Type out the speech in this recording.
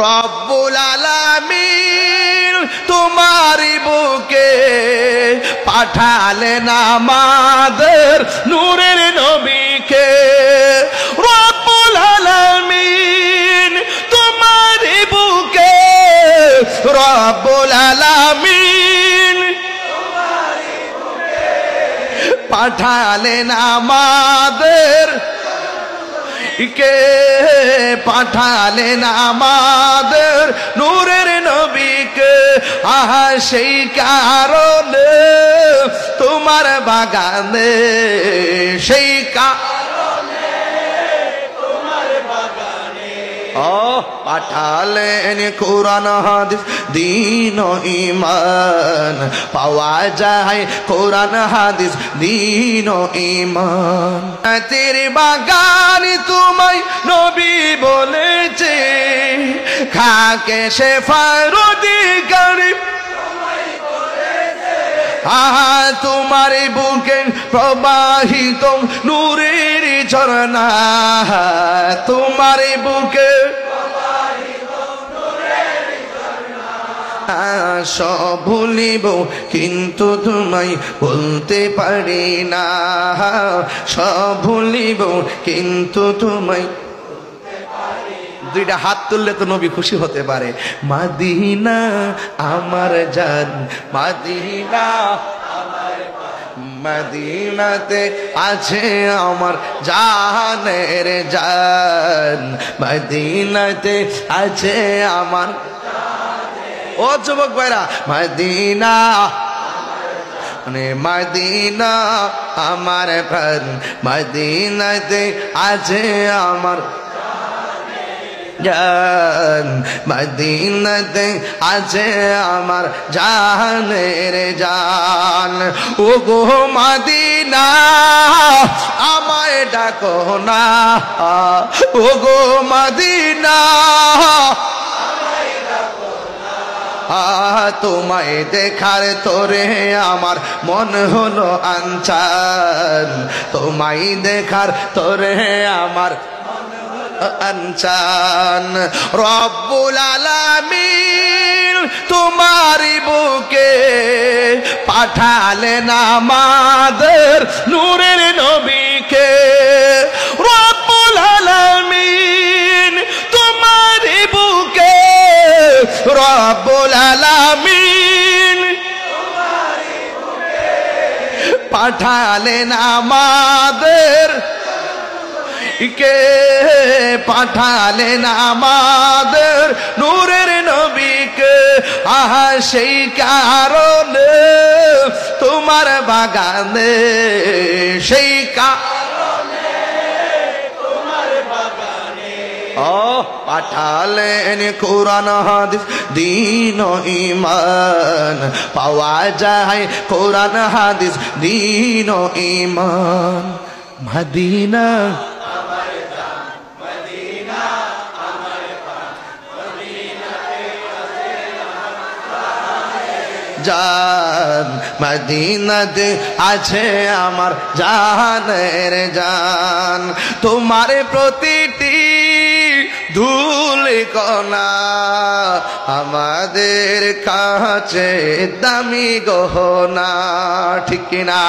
রব্বুল আলামিন তোমারই বুকে পাঠালেন আমাদের নূরের নবীকে। রব্বুল আলামিন তোমারই বুকে, রব্বুল আলামিন পাঠালেন আমাদের কে, পাঠালেন আমাদের নূরের নবীকে। আহা সেই কারণে তোমার বাগানে, সেই কারণে তোমার বাগানে পাঠালেন কোরআন হাদিস দ্বীন ও ঈমান। পাওয়া যায় কোরআন হাদিস দ্বীন ও ঈমান। তেরে বাগান তোমায় নবী বলেছে, খাকে শেফার অধিকার। আহা তোমার বুকে প্রবাহিত নূরের ঝরনা, তোমার বুকে সব ভুলিব কিন্তু তোমায় বলতে পারি না, সব ভুলিব কিন্তু তোমায়। দুইটা হাত তুললে তো নবী খুশি হতে পারে। মদিনা আমার জান, মদিনা মদিনাতে আছে আমার জানের জান, মদিনাতে আছে আমার। ও যুবক ভাইরা, মদিনা মানে মদিনা আমার প্রাণ, মদিনাতে আছে আমার জান, মদিনাতে আছে আমার জানের জান। ও গো মদিনা আমায় ডাকো না, ও গো মদিনা তোমায় দেখার তোরে আমার মন হলো আনচান, তোমায় দেখার তোরে আমার আনচান। রব্বুল আলামিন তোমারই বুকে পাঠালেন আমাদের নূরের নবীকে। রব্বুল আলামিন তোমারই বুকে, রব্বুল আলামিন পাঠালেন আমাদের কে, পাঠালেন আমাদের নূরের নবীকে। আহা সেই কারণে তোমার বাগানে, সেই কারণে তোমার বাগানে পাঠালেন কোরআন হাদিস দ্বীন ও ঈমান। পাওয়া যায় কোরআন হাদিস দ্বীন ও ঈমান। মদিনা জান, মদিনাতে আছে আমার জানের জান। তোমার প্রতিটি ধুলি কণা আমাদের কাছে দামি গহনা, ঠিক কিনা?